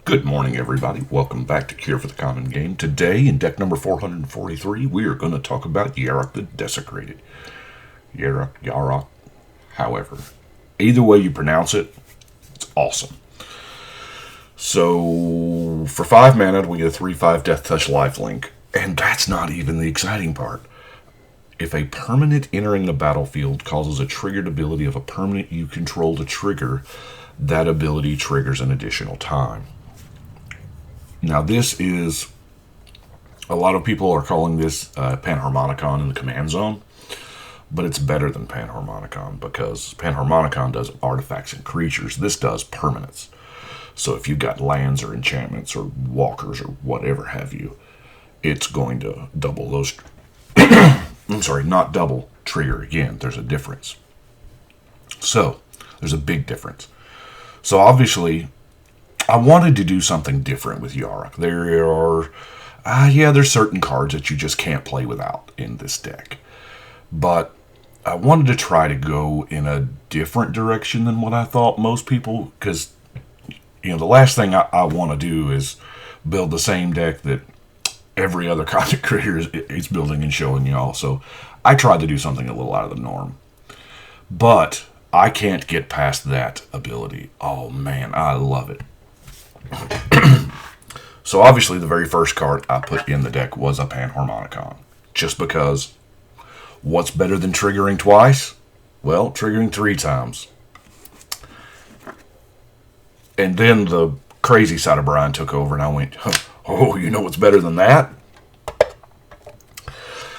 Good morning, everybody. Welcome back to Cure for the Common Game. Today, in deck number 443, we are going to talk about Yarok the Desecrated. Yarok, however. Either way you pronounce it, it's awesome. So, for 5 mana, we get a 3/5 Death Touch lifelink. And that's not even the exciting part. If a permanent entering the battlefield causes a triggered ability of a permanent you control to trigger, that ability triggers an additional time. Now, this is, a lot of people are calling this Panharmonicon in the command zone, but it's better than Panharmonicon because Panharmonicon does artifacts and creatures. This does permanents. So if you've got lands or enchantments or walkers or whatever have you, it's going to double those. I'm sorry, not double, trigger again. There's a difference. So, there's a big difference. So obviously, I wanted to do something different with Yarok. There's certain cards that you just can't play without in this deck. But I wanted to try to go in a different direction than what I thought most people, because, the last thing I want to do is build the same deck that every other content creator is building and showing y'all. So I tried to do something a little out of the norm. But I can't get past that ability. Oh man, I love it. So obviously the very first card I put in the deck was a Panharmonicon. Just because, what's better than triggering twice? Well, triggering 3 times. And then the crazy side of Brian took over and I went, oh, you know what's better than that?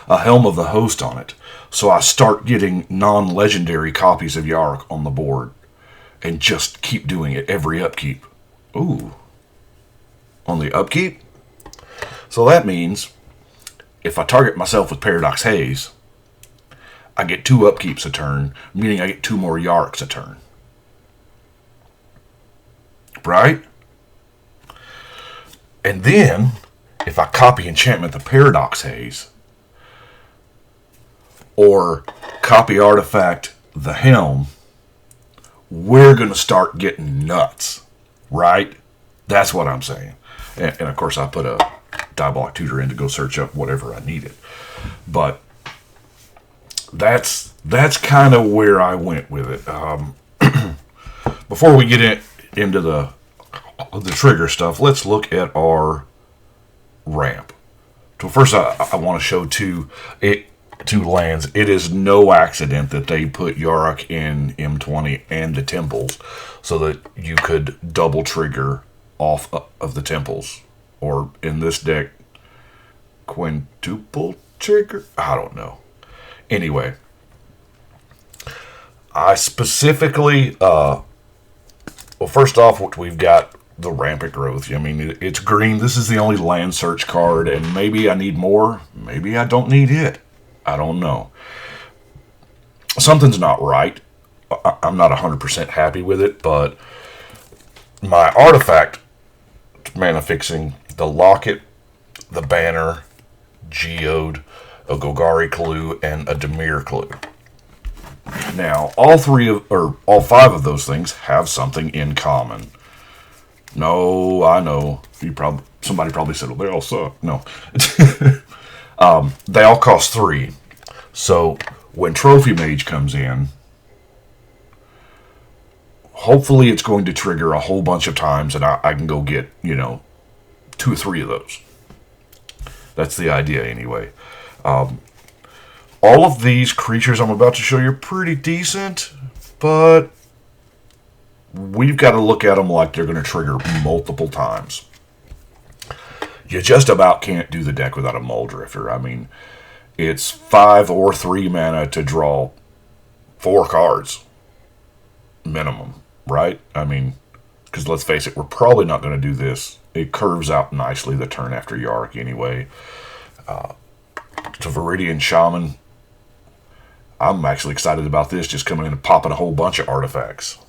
A Helm of the Host on it. So I start getting non-legendary copies of Yarok on the board and just keep doing it every upkeep. Ooh. On the upkeep? So that means if I target myself with Paradox Haze, I get 2 upkeeps a turn, meaning I get 2 more Yaroks a turn. Right? And then, if I copy Enchantment the Paradox Haze, or copy Artifact the Helm, we're going to start getting nuts. Right? That's what I'm saying. And of course, I put a Diabolic Tutor in to go search up whatever I needed. But that's kind of where I went with it. Before we get into the trigger stuff, let's look at our ramp. So first, I want to show two lands. It is no accident that they put Yarok in M20 and the temples so that you could double trigger off of the temples, or in this deck, quintuple trigger? I don't know. Anyway, I specifically, first off, we've got the Rampant Growth. I mean, it's green. This is the only land search card, and maybe I need more. Maybe I don't need it. I don't know. Something's not right. I'm not 100% happy with it, but my artifact mana fixing, the Locket, the Banner, Geode, a Golgari Clue, and a Dimir Clue. Now, all 5 of those things have something in common. No, I know. Somebody probably said, well, they all suck. No. They all cost 3. So, when Trophy Mage comes in, hopefully it's going to trigger a whole bunch of times and I can go get, 2 or 3 of those. That's the idea anyway. All of these creatures I'm about to show you are pretty decent, but we've got to look at them like they're going to trigger multiple times. You just about can't do the deck without a Muldrifter. I mean, it's 5 or 3 mana to draw 4 cards. Minimum, right? I mean, because let's face it, we're probably not going to do this. It curves out nicely the turn after Yarok anyway. To Viridian Shaman, I'm actually excited about this, just coming in and popping a whole bunch of artifacts.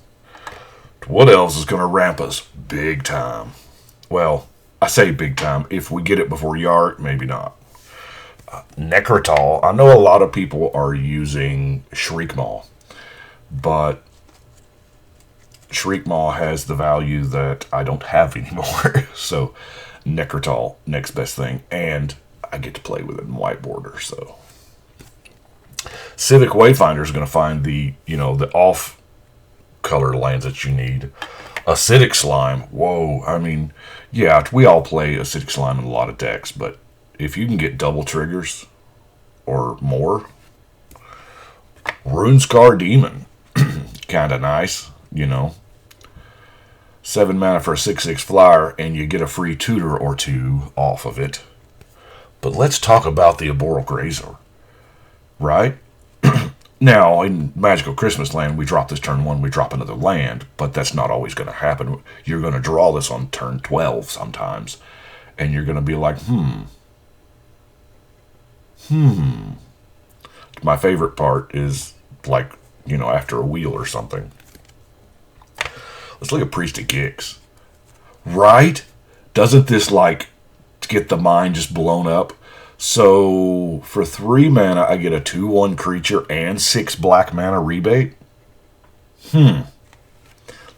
What else is going to ramp us? Big time. Well, I say big time. If we get it before Yarok, maybe not. Necrotal. I know a lot of people are using Shriekmaw, but Shriekmaw has the value that I don't have anymore. So Necrotal, next best thing. And I get to play with it in white border. So Civic Wayfinder is going to find the off color lands that you need. Acidic Slime, whoa, I mean, yeah, we all play Acidic Slime in a lot of decks, but if you can get double triggers or more, Runescar Demon, kind of nice, 7 mana for a 6/6 flyer, and you get a free tutor or two off of it. But let's talk about the Arboreal Grazer, right? Now, in Magical Christmas Land, we drop this turn 1, we drop another land, but that's not always going to happen. You're going to draw this on turn 12 sometimes, and you're going to be like, My favorite part is, like, after a wheel or something. Let's look at Priest of Gix. Right? Doesn't this, get the mind just blown up? So, for 3 mana, I get a 2/1 creature and 6 black mana rebate? That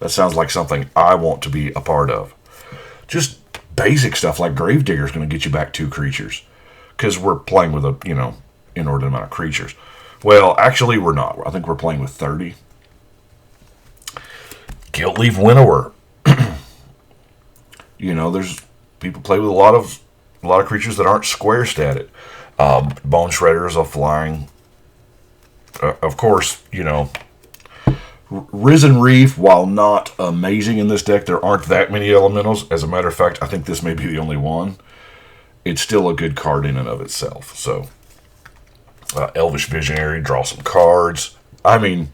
sounds like something I want to be a part of. Just basic stuff like Gravedigger is going to get you back 2 creatures. Because we're playing with a, inordinate amount of creatures. Well, actually, we're not. I think we're playing with 30. Guiltleaf Winnower. There's people play with a lot of creatures that aren't square statted. Bone Shredder is a flying. Of course, Risen Reef, while not amazing in this deck, there aren't that many elementals. As a matter of fact, I think this may be the only one. It's still a good card in and of itself. So, Elvish Visionary, draw some cards. I mean,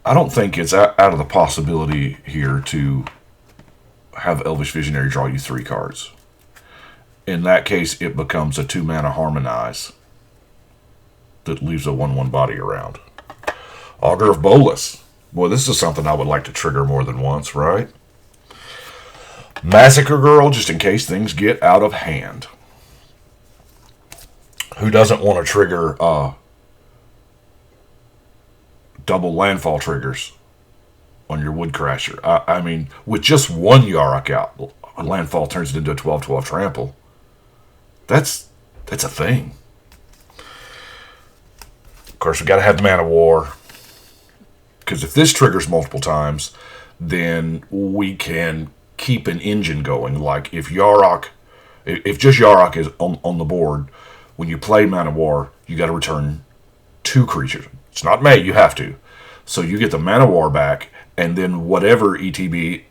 I don't think it's out of the possibility here to have Elvish Visionary draw you 3 cards. In that case, it becomes a 2 mana Harmonize that leaves a 1/1 body around. Augur of Bolas. Boy, this is something I would like to trigger more than once, right? Massacre Girl, just in case things get out of hand. Who doesn't want to trigger double landfall triggers on your Woodcrasher? I mean, with just 1 Yarok out, landfall turns it into a 12/12 trample. That's a thing. Of course, we got to have the Man of War. Because if this triggers multiple times, then we can keep an engine going. Like if just Yarok is on the board, when you play Man of War, you got to return 2 creatures. It's not may, you have to. So you get the Man of War back, and then whatever ETB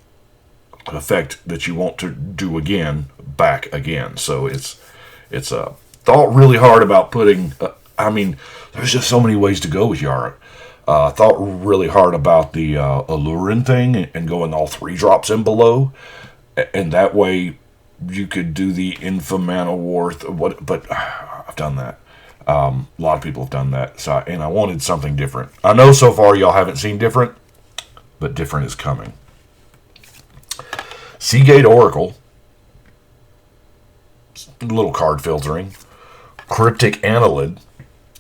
effect that you want to do again, back again. So it's thought really hard about putting. There's just so many ways to go with Yarok. Thought really hard about the Allurin thing and going all 3 drops in below, and that way you could do the Infamana War. But I've done that. A lot of people have done that, and I wanted something different. I know so far y'all haven't seen different, but different is coming. Seagate Oracle. A little card filtering. Cryptic Annelid.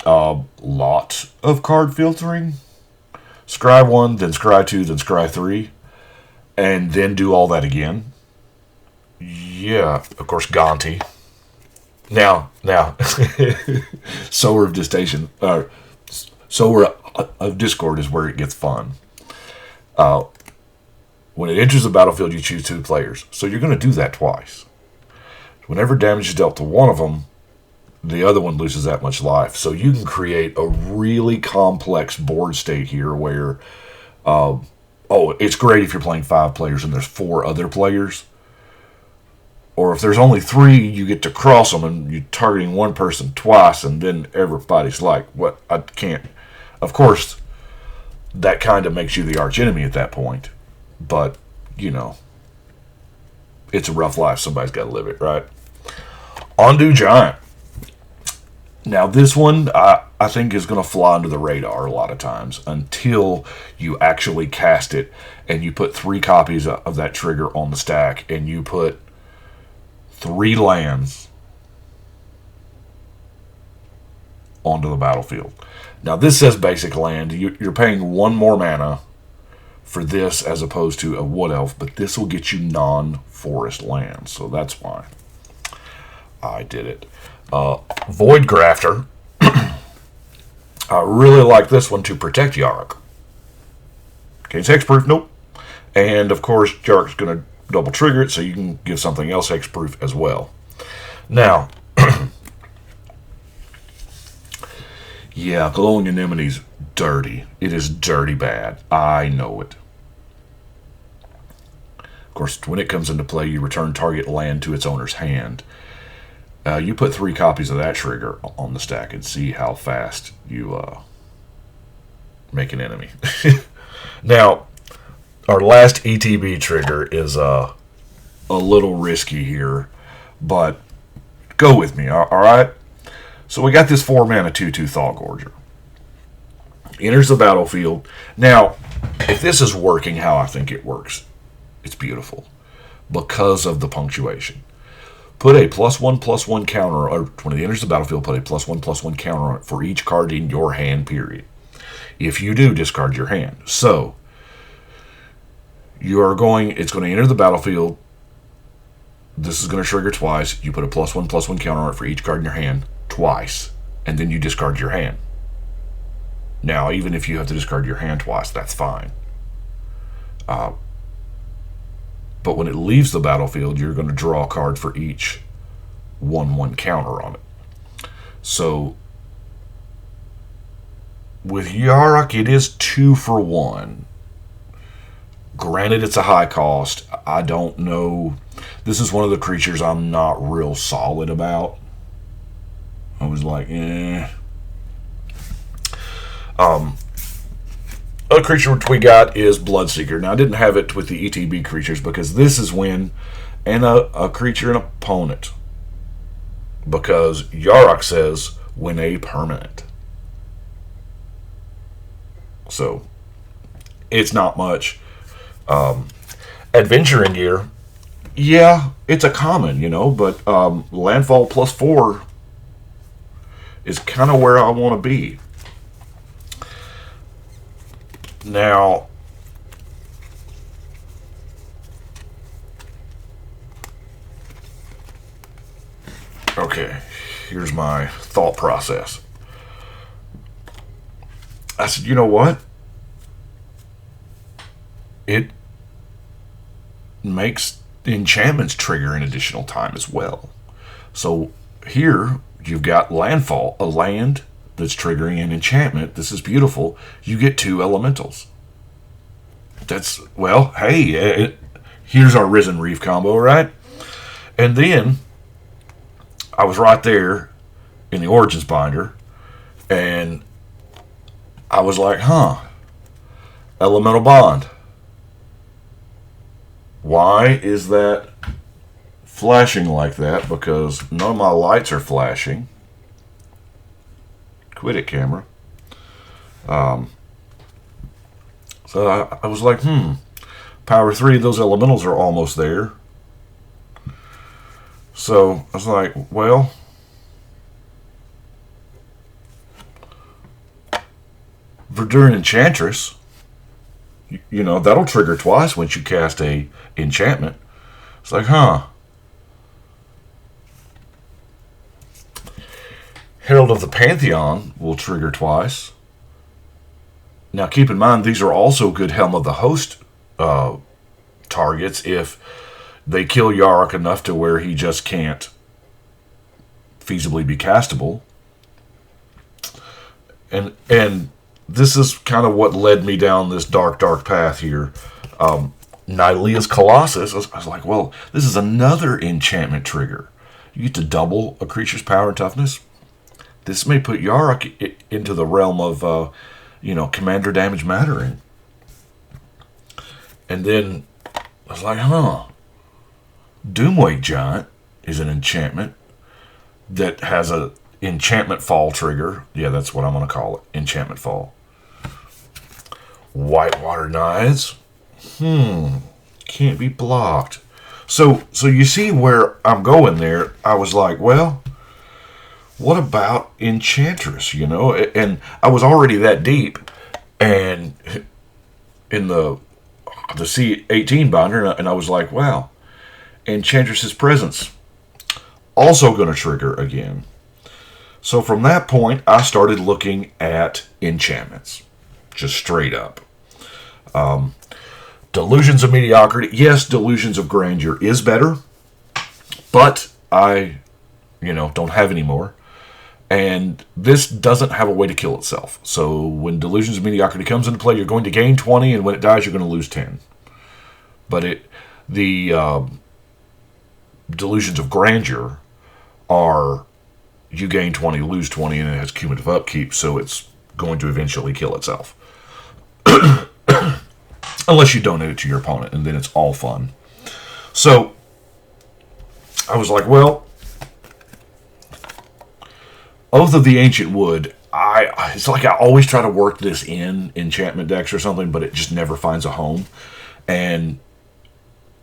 Lot of card filtering. Scry 1, then Scry 2, then Scry 3. And then do all that again. Yeah, of course, Gonti. Now, Sower of Disdain, Sower of Discord is where it gets fun. When it enters the battlefield, you choose 2 players. So you're going to do that twice. Whenever damage is dealt to one of them, the other one loses that much life. So you can create a really complex board state here where, it's great if you're playing 5 players and there's 4 other players. Or if there's only 3, you get to cross them and you're targeting one person twice, and then everybody's like, what? I can't. Of course, that kind of makes you the archenemy at that point. But, it's a rough life. Somebody's got to live it, right? Ondu Giant. Now, this one, I think, is going to fly under the radar a lot of times until you actually cast it and you put 3 copies of that trigger on the stack and you put 3 lands onto the battlefield. Now, this says basic land. You're paying 1 more mana for this as opposed to a wood elf, but this will get you non-forest lands, so that's why I did it. Void Grafter. I really like this one to protect Yarok. Okay, it's hexproof, nope. And of course, Yarok's going to double trigger it, so you can give something else hexproof as well. Now, yeah, Glowing Anemone's dirty. It is dirty bad. I know it. Of course, when it comes into play, you return target land to its owner's hand. You put 3 copies of that trigger on the stack and see how fast you make an enemy. Now, our last ETB trigger is a little risky here, but go with me, all right? So we got this 4-mana 2/2 Thought Gorger. Enters the battlefield. Now, if this is working how I think it works, it's beautiful because of the punctuation. Put a +1/+1 counter, or when it enters the battlefield, put a +1/+1 counter on it for each card in your hand, period. If you do, discard your hand. So, it's going to enter the battlefield. This is going to trigger twice. You put a +1/+1 counter on it for each card in your hand twice, and then you discard your hand. Now, even if you have to discard your hand twice, that's fine. But when it leaves the battlefield, you're going to draw a card for each 1/1 counter on it. So, with Yarok, it is 2 for 1. Granted, it's a high cost. I don't know. This is one of the creatures I'm not real solid about. I was like, eh. Other creature which we got is Bloodseeker. Now, I didn't have it with the ETB creatures because this is when, and a creature and opponent. Because Yarok says, when a permanent. So, it's not much. Adventuring Gear, yeah, it's a common, but landfall +4 is kind of where I want to be. Now, okay, here's my thought process. I said, you know what? It makes enchantments trigger an additional time as well. So here you've got landfall, a land that's triggering an enchantment. This is beautiful. You get 2 elementals. That's, well, hey, here's our Risen Reef combo, right? And then I was right there in the Origins binder, and I was like, Elemental Bond. Why is that flashing like that? Because none of my lights are flashing. Quit it, camera. So I was like, Power 3, those elementals are almost there. So I was like, well, Verdurine Enchantress, that'll trigger twice once you cast a enchantment. It's like, Herald of the Pantheon will trigger twice. Now, keep in mind, these are also good Helm of the Host targets if they kill Yarok enough to where he just can't feasibly be castable. And this is kind of what led me down this dark path here. Nylea's Colossus, I was like, well, this is another enchantment trigger. You get to double a creature's power and toughness. This may put Yarok into the realm of, commander damage mattering. And then I was like, Doomwake Giant is an enchantment that has a enchantment fall trigger. Yeah, that's what I'm going to call it, enchantment fall. Whitewater Knives. Can't be blocked. So you see where I'm going there. I was like, well, what about Enchantress, And I was already that deep. And in the the C18 binder, and I was like, wow, Enchantress's Presence. Also going to trigger again. So from that point, I started looking at enchantments. Just straight up. Delusions of Mediocrity. Yes, Delusions of Grandeur is better, but I, don't have any more. And this doesn't have a way to kill itself. So when Delusions of Mediocrity comes into play, you're going to gain 20, and when it dies, you're going to lose 10. But the Delusions of Grandeur are you gain 20, lose 20, and it has cumulative upkeep, so it's going to eventually kill itself. Unless you donate it to your opponent, and then it's all fun. So I was like, well, Oath of the Ancient Wood, it's like I always try to work this in enchantment decks or something, but it just never finds a home. And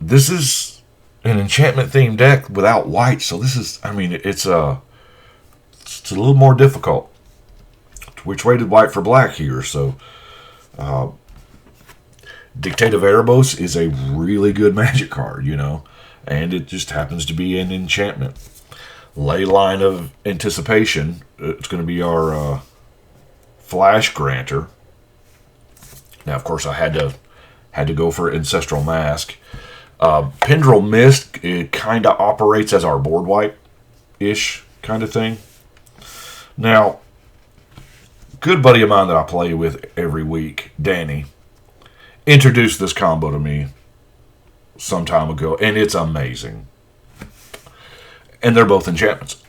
this is an enchantment themed deck without white, so this is, it's a little more difficult. We traded white for black here, so Dictate of Erebos is a really good Magic card, and it just happens to be an enchantment. Leyline of Anticipation, it's going to be our Flash Granter. Now, of course, I had to go for Ancestral Mask. Pendril Mist, it kind of operates as our board wipe-ish kind of thing. Now, good buddy of mine that I play with every week, Danny, introduced this combo to me some time ago, and it's amazing. And they're both enchantments.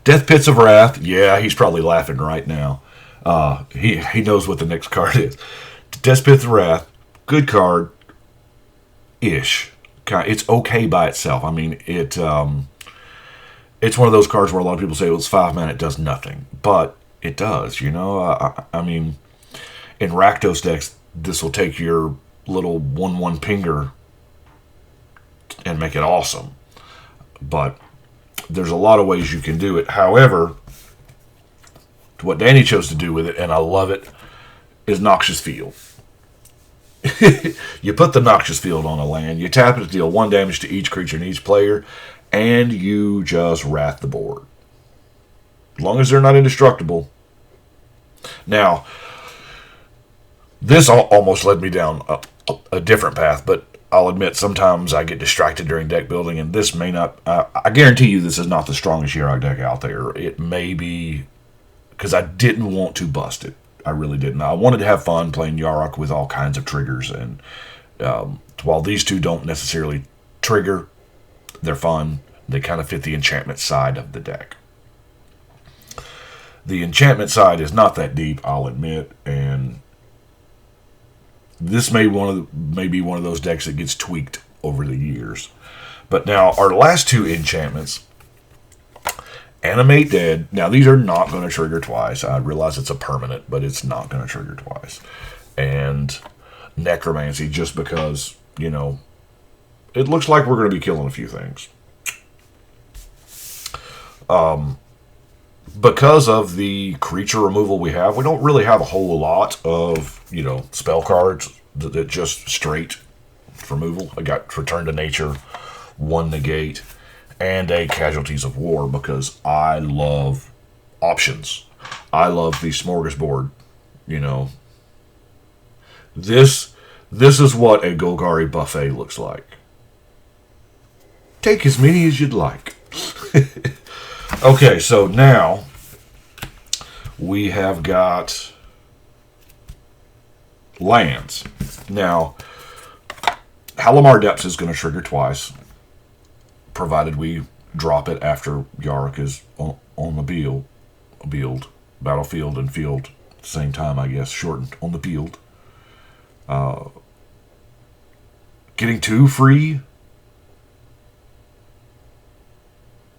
Death Pits of Wrath, yeah, he's probably laughing right now. He knows what the next card is. Death Pits of Wrath, good card, ish. It's okay by itself. It's one of those cards where a lot of people say, well, it's 5 mana, it does nothing. But it does, In Rakdos decks, this will take your little 1/1 pinger and make it awesome. But there's a lot of ways you can do it. However, what Danny chose to do with it, and I love it, is Noxious Field. You put the Noxious Field on a land, you tap it to deal 1 damage to each creature and each player, and you just wrath the board. As long as they're not indestructible. Now, this almost led me down a different path, but I'll admit sometimes I get distracted during deck building, and this may not... I guarantee you this is not the strongest Yarok deck out there. It may be... because I didn't want to bust it. I really didn't. I wanted to have fun playing Yarok with all kinds of triggers, and while these two don't necessarily trigger, they're fun. They kind of fit the enchantment side of the deck. The enchantment side is not that deep, I'll admit, and this may be one of those decks that gets tweaked over the years. But now, our last two enchantments, Animate Dead. Now, these are not going to trigger twice. I realize it's a permanent, but it's not going to trigger twice. And Necromancy, just because, it looks like we're going to be killing a few things. Because of the creature removal we have, we don't really have a whole lot of, spell cards that just straight removal. I got Return to Nature, 1 Negate, and a Casualties of War, because I love options. I love the smorgasbord, This is what a Golgari buffet looks like. Take as many as you'd like. Okay, so now we have got lands. Now, Halimar Depths is going to trigger twice, provided we drop it after Yarok is on the battlefield and field at the same time, I guess, shortened on the field. Getting 2 free.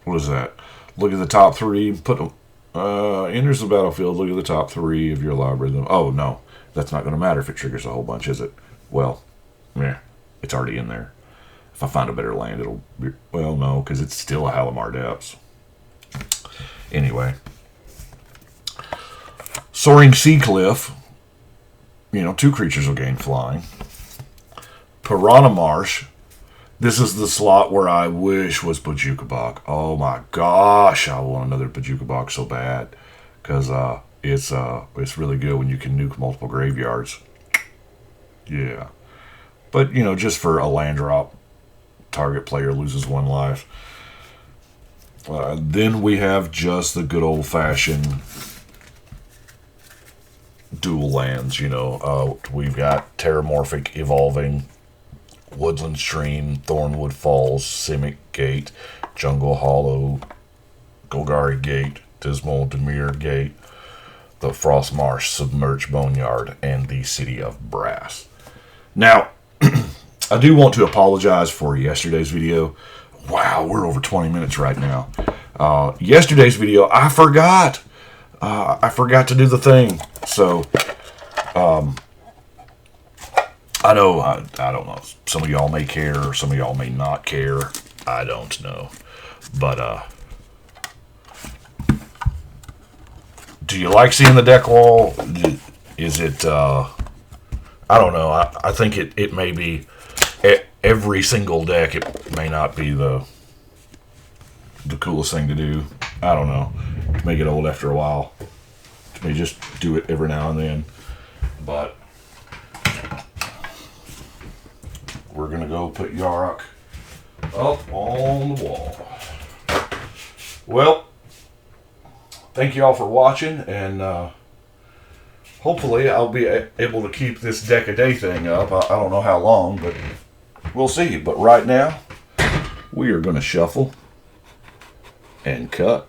What is that? Look at the top 3. Put them. Enters the battlefield. Look at the top 3 of your library. Oh no, that's not going to matter if it triggers a whole bunch, is it? Well, yeah, it's already in there. If I find a better land, it'll be... well, no, because it's still a Halimar Depths. Anyway. Soaring Sea Cliff. 2 creatures will gain flying. Piranha Marsh. This is the slot where I wish was Bajukabok. Oh my gosh, I want another Bajukabok so bad. Because it's really good when you can nuke multiple graveyards. Yeah. But, just for a land drop, target player loses 1 life. Then we have just the good old-fashioned dual lands, we've got Terramorphic Evolving, Woodland Stream, Thornwood Falls, Simic Gate, Jungle Hollow, Golgari Gate, Dismal Demir Gate, the Frostmarsh Submerged Boneyard, and the City of Brass. Now, I do want to apologize for yesterday's video. Wow, we're over 20 minutes right now. Yesterday's video, I forgot. I forgot to do the thing. So, I know, I don't know. Some of y'all may care, some of y'all may not care. I don't know. But, do you like seeing the deck wall? Is it, I don't know. I think it may be every single deck. It may not be the coolest thing to do. I don't know. It may get old after a while. It may just do it every now and then. But we're going to go put Yarok up on the wall. Well, thank you all for watching, and hopefully I'll be able to keep this deck a day thing up. I don't know how long, but we'll see. But right now, we are going to shuffle and cut.